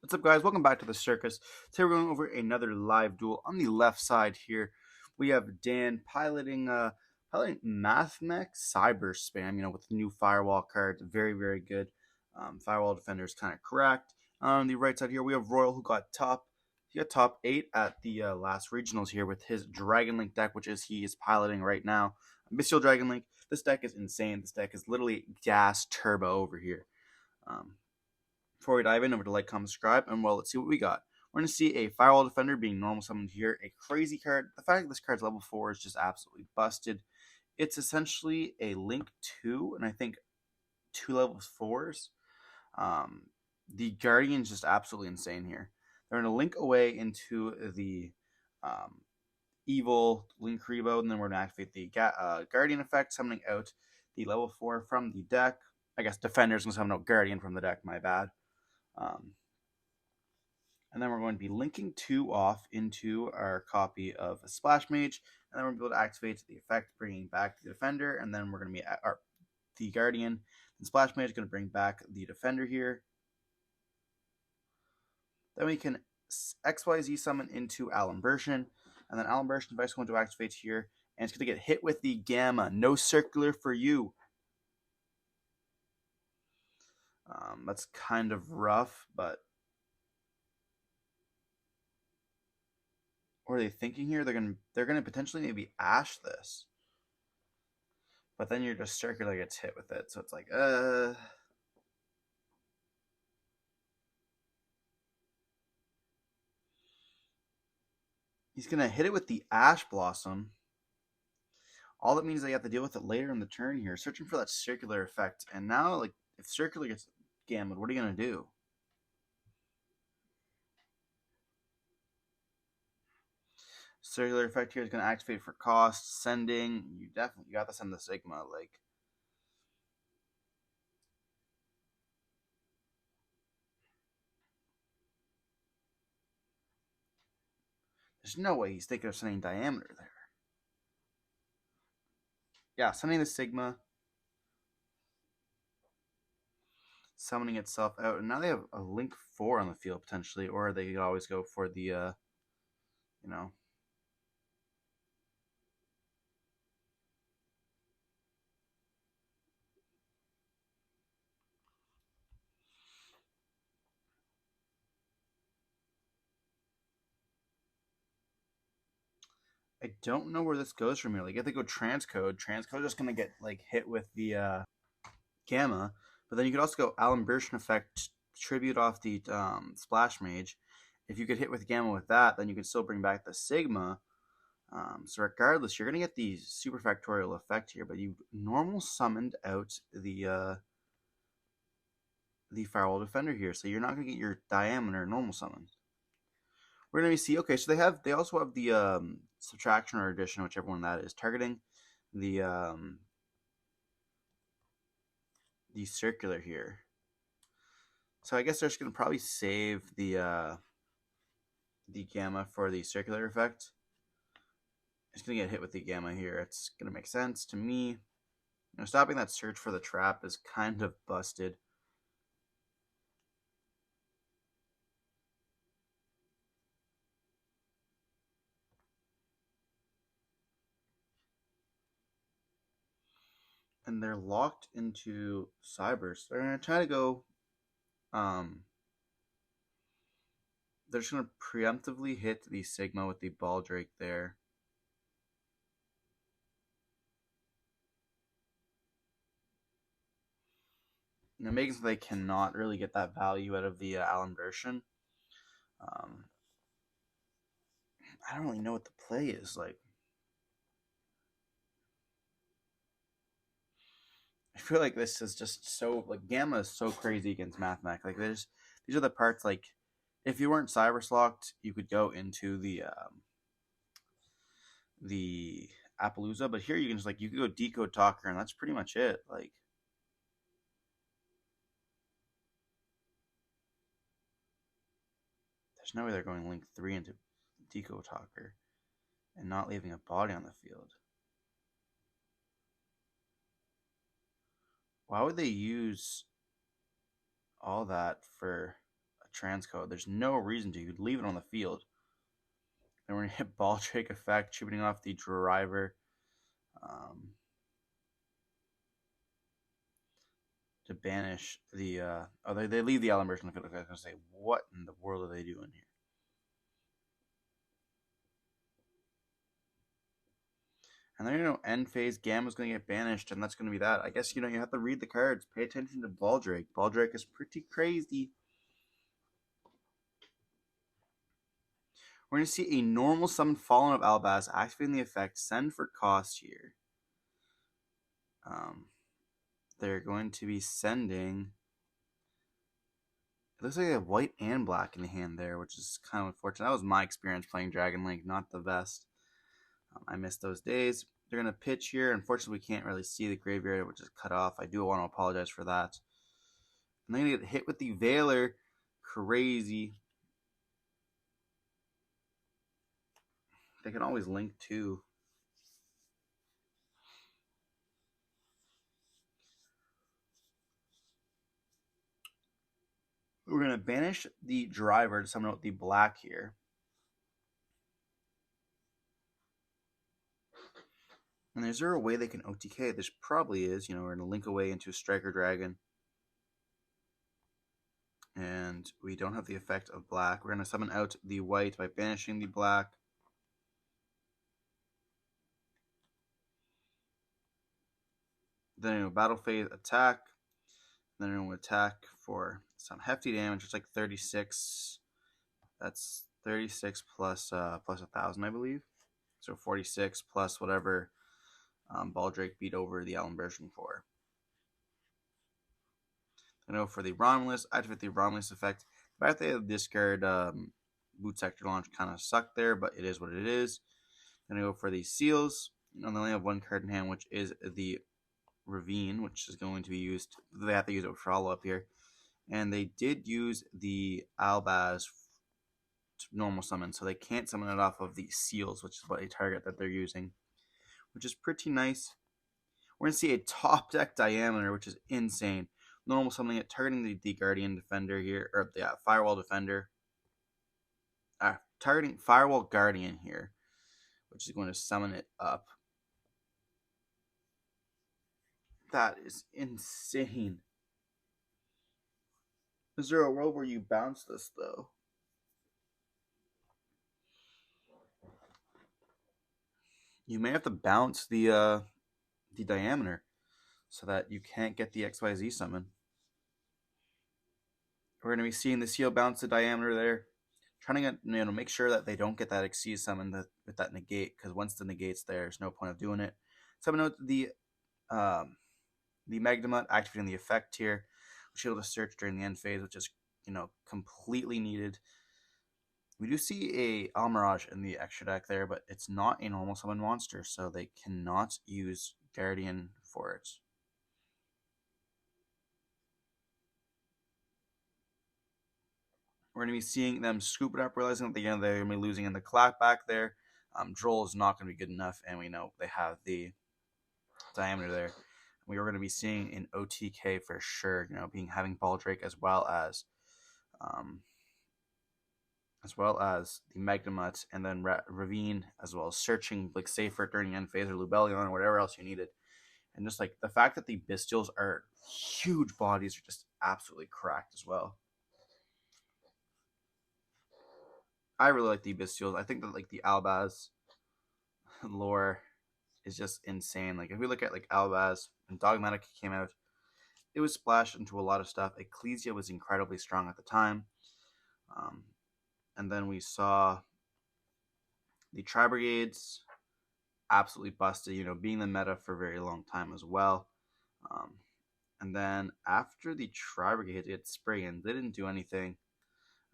What's up, guys? Welcome back to the Circus. Today we're going over another live duel. On the left side here, we have Dan piloting Mathmech Cyber Spam, with the new Firewall cards. Very, very good. Firewall Defender is kind of correct. On the right side here, we have Royal, who got top. He got top 8 at the last regionals here with his Dlink deck, which he is piloting right now. Bystial Dlink. This deck is insane. This deck is literally gas turbo over here. Before we dive in, over to like, comment, subscribe, and let's see what we got. We're going to see a Firewall Defender being normal summoned here. A crazy card. The fact that this card's level 4 is just absolutely busted. It's essentially a Link 2, and I think 2 level 4s. The Guardian's just absolutely insane here. They're going to link away into the evil Link Rebo, and then we're going to activate the Guardian effect, summoning out the level 4 from the deck. I guess Defender's going to summon out Guardian from the deck, my bad. And then we're going to be linking 2 off into our copy of a Splash Mage, and then we're going to be able to activate the effect, bringing back the Defender, and then we're going to be at the Guardian. And Splash Mage is going to bring back the Defender here. Then we can XYZ summon into Alimbertion, and then Alimbertion device is going to activate here, and it's going to get hit with the Gamma. No circular for you. That's kind of rough, but what are they thinking here? They're gonna potentially maybe Ash this, but then you're just circular gets hit with it, so it's like he's gonna hit it with the Ash Blossom. All that means they have to deal with it later in the turn here, searching for that circular effect. And now, like, if circular gets Gamma, what are you gonna do? Circular effect here is going to activate for cost. Sending, you definitely got to send the Sigma. Like, there's no way he's thinking of sending Diameter there. Yeah, sending the Sigma, summoning itself out, and now they have a Link 4 on the field potentially, or they could always go for the, I don't know where this goes from here. Like, if they go Transcode is just gonna get like hit with the Gamma. But then you could also go Alimbertion effect, tribute off the Splash Mage. If you get hit with Gamma with that, then you can still bring back the Sigma. So regardless, you're gonna get the super factorial effect here, but you normal summoned out the Firewall Defender here, so you're not gonna get your Diameter normal summon. We're gonna see. Okay, so they also have the subtraction or addition, whichever one that is, targeting the circular here. So I guess they're just gonna probably save the Gamma for the circular effect. It's gonna get hit with the Gamma here. It's gonna make sense to me. Stopping that search for the trap is kind of busted. And they're locked into Cybers. They're gonna try to go. They're just gonna preemptively hit the Sigma with the Baldrake there. Now, making so they cannot really get that value out of the Alimbertion. I don't really know what the play is like. I feel like this is just so Gamma is so crazy against Mathmech. Like these are the parts like if you weren't Cybers locked, you could go into the Appaloosa, but here you can just you could go Decode Talker, and that's pretty much it. Like, there's no way they're going Link 3 into Decode Talker and not leaving a body on the field. Why would they use all that for a transcode. There's no reason to. You'd leave it on the field. Then we're going to hit Ball Drake effect, chipping off the driver. To banish the... they leave the Allen version on the field. I was going to say, what in the world are they doing here? And then, end phase, Gamma's going to get banished, and that's going to be that. I guess, you have to read the cards. Pay attention to Ball Drake. Ball Drake is pretty crazy. We're going to see a normal summon Fallen of Albaz activating the effect, send for cost here. They're going to be sending... It looks like they have white and black in the hand there, which is kind of unfortunate. That was my experience playing Dragon Link, not the best. I missed those days. They're going to pitch here. Unfortunately, we can't really see the graveyard, which is cut off. I do want to apologize for that. And they're going to get hit with the Veiler. Crazy. They can always link too. We're going to banish the driver to summon out the black here. And is there a way they can OTK? There probably is. We're going to link away into a Striker Dragon. And we don't have the effect of black. We're going to summon out the white by banishing the black. Then battle phase attack. Then we're going to attack for some hefty damage. It's like 36. That's 36 plus 1,000, I believe. So 46 plus whatever Ball Drake beat over the Allen version for. I know for the Romulus, activate the Romulus effect. The fact they have discard Boot Sector Launch kind of sucked there, but it is what it is. Then I go for the Seals. They only have one card in hand, which is the Ravine, which is going to be used. They have to use it for follow-up here. And they did use the Albaz to normal summon, so they can't summon it off of the Seals, which is what a target that they're using, which is pretty nice. We're going to see a top deck Diameter, which is insane. Normal summoning it, targeting the Guardian Defender here, or the Firewall Defender. Targeting Firewall Guardian here, which is going to summon it up. That is insane. Is there a world where you bounce this, though? You may have to bounce the Diameter so that you can't get the XYZ summon. We're going to be seeing the Seal bounce the Diameter there. Trying to get, make sure that they don't get that Exceed summon with that negate, because once the negate's there, there's no point of doing it. Summon out the Magnemite, activating the effect here, which is able to search during the end phase, which is completely needed. We do see a Almirage in the extra deck there, but it's not a normal summon monster, so they cannot use Guardian for it. We're going to be seeing them scoop it up, realizing at the end they're going to be losing in the clapback there. Droll is not going to be good enough, and we know they have the Diameter there. We are going to be seeing an OTK for sure, having Ball Drake as well as the Magnemite, and then Ravine, as well as searching like Safer during end phase or Lubellion or whatever else you needed. And just like the fact that the Bystials are huge bodies are just absolutely cracked as well. I really like the Bystials. I think that like the Albaz lore is just insane. Like if we look at like Albaz and Dogmatic came out, it was splashed into a lot of stuff. Ecclesia was incredibly strong at the time. And then we saw the Tri-Brigades absolutely busted, being the meta for a very long time as well. And then after the Tri-Brigades, we had Spriggans. They didn't do anything,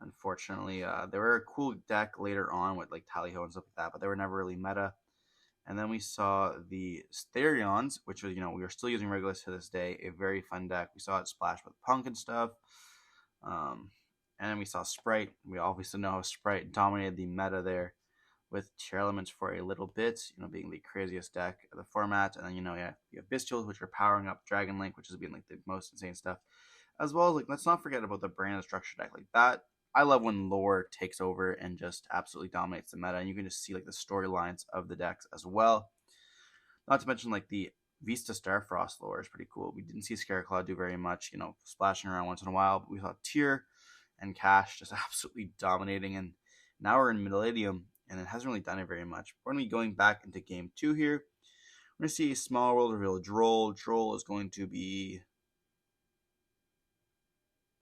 unfortunately. They were a cool deck later on with like Tally-Ho and stuff like that, but they were never really meta. And then we saw the Stereons, which was, we are still using Regulus to this day, a very fun deck. We saw it splash with Punk and stuff. And then we saw Sprite. We obviously know how Sprite dominated the meta there with Tier Elements for a little bit, being the craziest deck of the format. And then, you have Bystials, which are powering up Dragon Link, which has been like the most insane stuff. As well as, like, let's not forget about the Brand Destruction deck. Like, that I love when lore takes over and just absolutely dominates the meta, and you can just see like the storylines of the decks as well. Not to mention like the Vista Starfrost lore is pretty cool. We didn't see Scareclaw do very much, splashing around once in a while, but we saw Tyr and Cash just absolutely dominating, and now we're in Millennium, and it hasn't really done it very much. We're going to be going back into game 2 here. We're going to see a small world reveal Droll. Droll is going to be,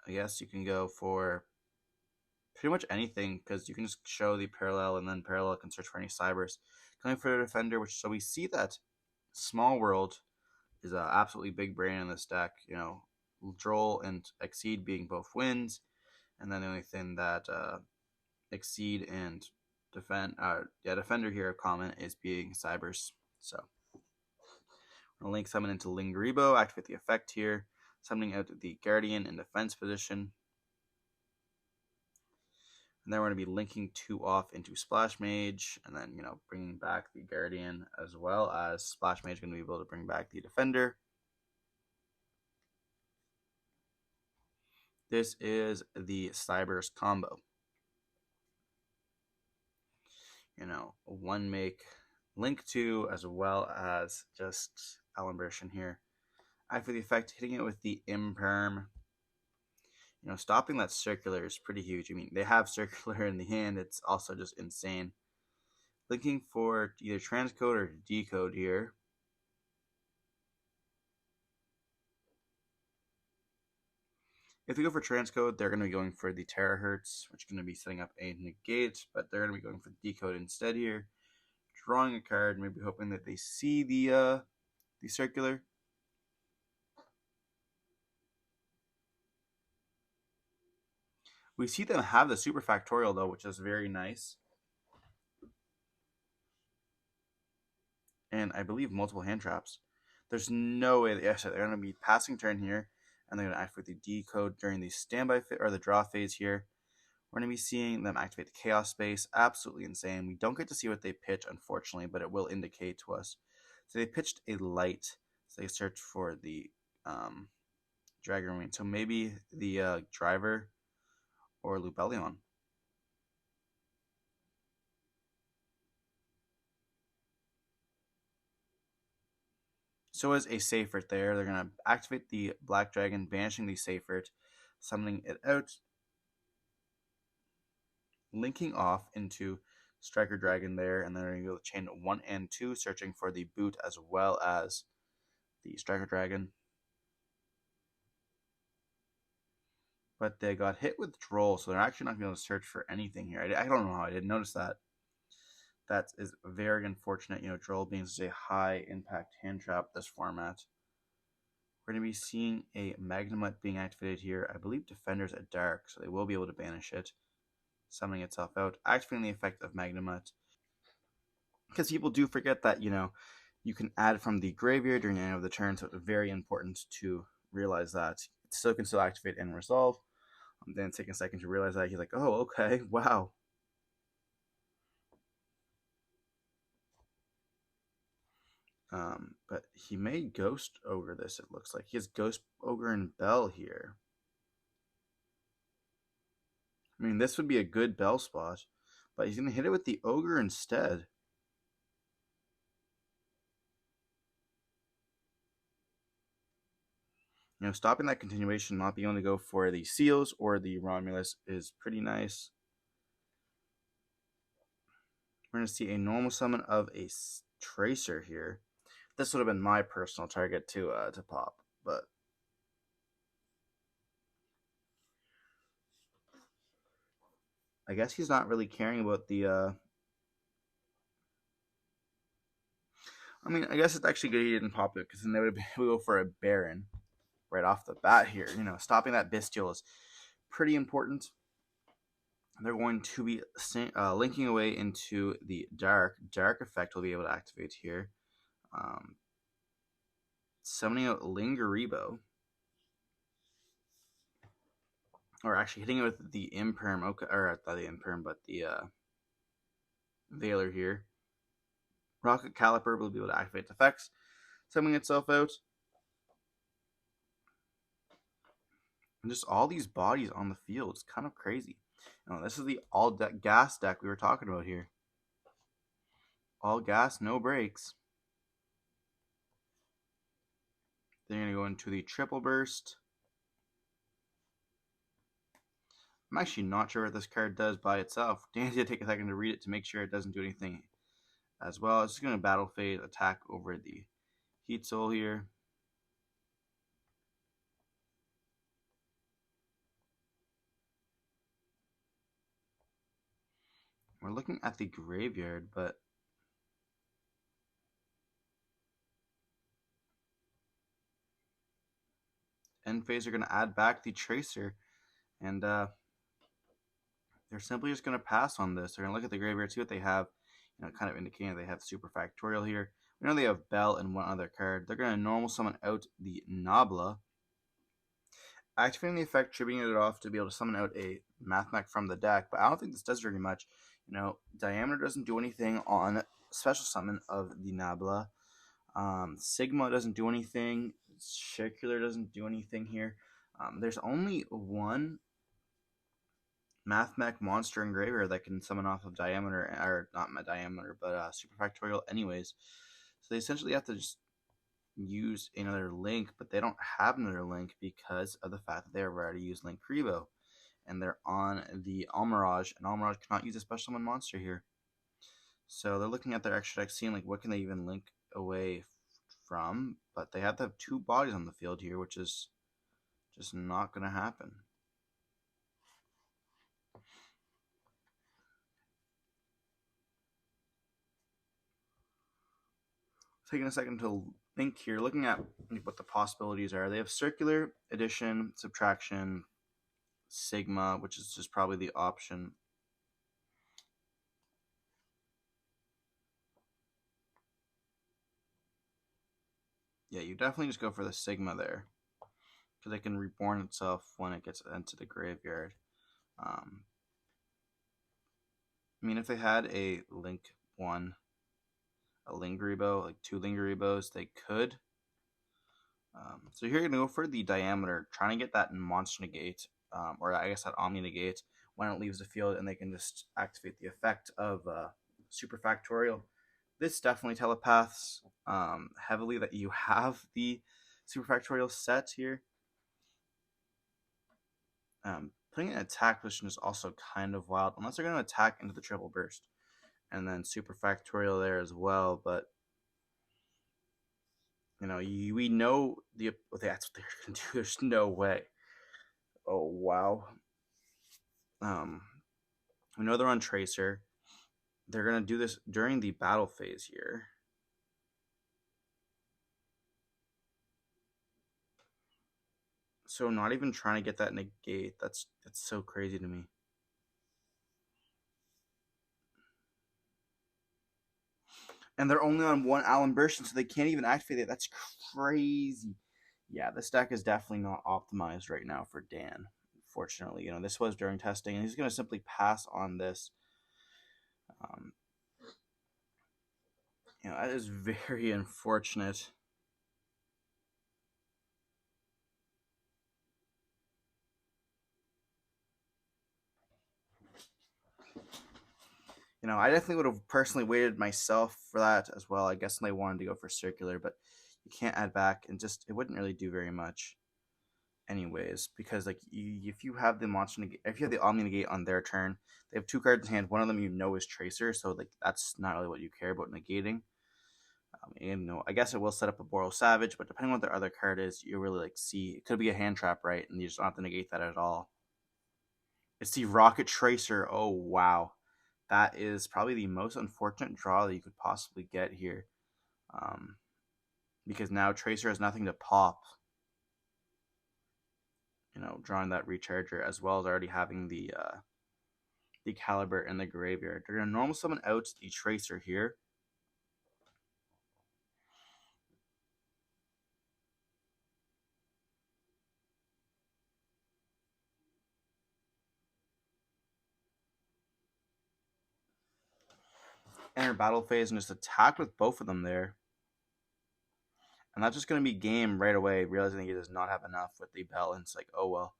I guess you can go for pretty much anything, because you can just show the parallel, and then parallel can search for any cybers. Going for the defender, so we see that small world is an absolutely big brain in this deck. Droll and Exceed being both wins, and then the only thing that Exceed and Defender here of common is being Cybers. So we're gonna link summon into Lingaribo, activate the effect here, summoning out the Guardian in defense position. And then we're going to be linking 2 off into Splash Mage, and then, bringing back the Guardian, as well as Splash Mage going to be able to bring back the Defender. This is the Cybers combo. One make, link 2, as well as just Alumbration here. After the effect, hitting it with the Imperm. Stopping that circular is pretty huge. I mean, they have circular in the hand. It's also just insane. Linking for either transcode or decode here. If we go for transcode, they're going to be going for the terahertz, which is going to be setting up a negate, but they're going to be going for decode instead here. Drawing a card, maybe hoping that they see the circular. We see them have the super factorial though, which is very nice. And I believe multiple hand traps. There's no way they're going to be passing turn here, and they're going to activate the decode during the standby or the draw phase here. We're going to be seeing them activate the chaos space. Absolutely insane. We don't get to see what they pitch, unfortunately, but it will indicate to us. So they pitched a light. So they searched for the Dragon Marine. So maybe the driver or Lubellion. So as a Safert there, they're going to activate the Black Dragon, banishing the Safert, summoning it out, linking off into Striker Dragon there, and then they're going to go chain 1 and 2, searching for the boot as well as the Striker Dragon. But they got hit with Droll, so they're actually not going to be able to search for anything here. I don't know how I didn't notice that. That is very unfortunate, Droll being such a high impact hand trap this format. We're going to be seeing a Magnemite being activated here. I believe Defender's at Dark, so they will be able to banish it, summoning itself out, activating the effect of Magnemite. Because people do forget that, you can add from the graveyard during the end of the turn, so it's very important to realize that. It still can activate and resolve. Then take a second to realize that. He's like, oh, okay, wow. But he may Ghost Ogre this, it looks like. He has Ghost Ogre and Bell here. I mean, this would be a good Bell spot, but he's going to hit it with the Ogre instead. Stopping that continuation, not being able to go for the Seals or the Romulus is pretty nice. We're going to see a normal summon of a Tracer here. This would have been my personal target to pop, but I guess he's not really caring about the I mean, I guess it's actually good he didn't pop it, because then they would go for a Baron right off the bat here. Stopping that Bystial is pretty important. They're going to be linking away into the Dark. Dark effect will be able to activate here. Summoning out Lingaribo. Or actually hitting it with the Imperm. Okay, or not the Imperm, but the Veiler here. Rocket Caliper will be able to activate the effects, summoning itself out. And just all these bodies on the field. It's kind of crazy. This is the all gas deck we were talking about here. All gas, no brakes. Then you're going to go into the triple burst. I'm actually not sure what this card does by itself. Dan's going to take a second to read it to make sure it doesn't do anything as well. It's just going to battle phase attack over the Heat Soul here. We're looking at the graveyard, but end phase are going to add back the Tracer, and they're simply just going to pass on this. They're going to look at the graveyard, see what they have, kind of indicating they have Super Factorial here. We know they have Bell and one other card. They're going to normal summon out the Nabla, activating the effect, tributing it off to be able to summon out a Mathmech from the deck, but I don't think this does very much. Diameter doesn't do anything on special summon of the Nabla. Sigma doesn't do anything. Circular doesn't do anything here. There's only one Mathmech monster in graveyard that can summon off of Diameter, or not Diameter, but Super Factorial anyways. So they essentially have to just use another link, but they don't have another link because of the fact that they already used Link Rebo. And they're on the Almirage, and Almirage cannot use a special summon monster here. So they're looking at their extra deck, seeing like what can they even link away from, but they have to have two bodies on the field here, which is just not going to happen. Taking a second to think here, looking at what the possibilities are. They have Circular, Addition, Subtraction, Sigma, which is just probably the option. Yeah, you definitely just go for the Sigma there, because it can reborn itself when it gets into the graveyard. I mean, if they had a Link 1, a Lingeribo, like two Lingeribos, they could. So here you're going to go for the Diameter, trying to get that Monster Negate, or I guess that Omni Negate, when it leaves the field, and they can just activate the effect of Super Factorial. This definitely telepaths heavily that you have the Super Factorial set here. Putting an attack position is also kind of wild, unless they're going to attack into the triple burst. And then Super Factorial there as well, but we know that's what they're going to do. There's no way. Oh, wow. We know they're on Tracer. They're going to do this during the battle phase here. So not even trying to get that negate. That's so crazy to me. And they're only on one Allen version, so they can't even activate it. That's crazy. Yeah, this deck is definitely not optimized right now for Dan. Fortunately, this was during testing, and he's going to simply pass on this. That is very unfortunate. I definitely would have personally waited myself for that as well. I guess they wanted to go for Circular, but you can't add back, and it wouldn't really do very much anyways, because if you have the monster negate, if you have the Omni Negate on their turn, they have two cards in hand. One of them is Tracer, so that's not really what you care about negating. I guess it will set up a Boral Savage, but depending on what their other card is, you really see it could be a hand trap, right? And you just don't have to negate that at all. It's the Rocket Tracer. Oh wow, that is probably the most unfortunate draw that you could possibly get here, because now Tracer has nothing to pop. Drawing that Recharger, as well as already having the Caliber in the graveyard. They're going to normal summon out the Tracer here. Enter battle phase and just attack with both of them there. And that's just going to be game right away, realizing he does not have enough with the Bell, and it's like, oh well.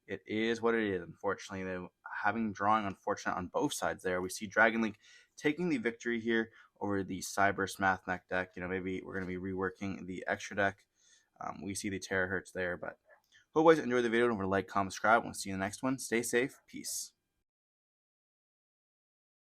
it is what it is. Unfortunately, they having drawing unfortunate on both sides there. We see Dlink taking the victory here over the Cyber's Mathmech deck. Maybe we're going to be reworking the extra deck. We see the terahertz there, but hope you guys enjoyed the video. Don't forget to like, comment, subscribe. We'll see you in the next one. Stay safe. Peace.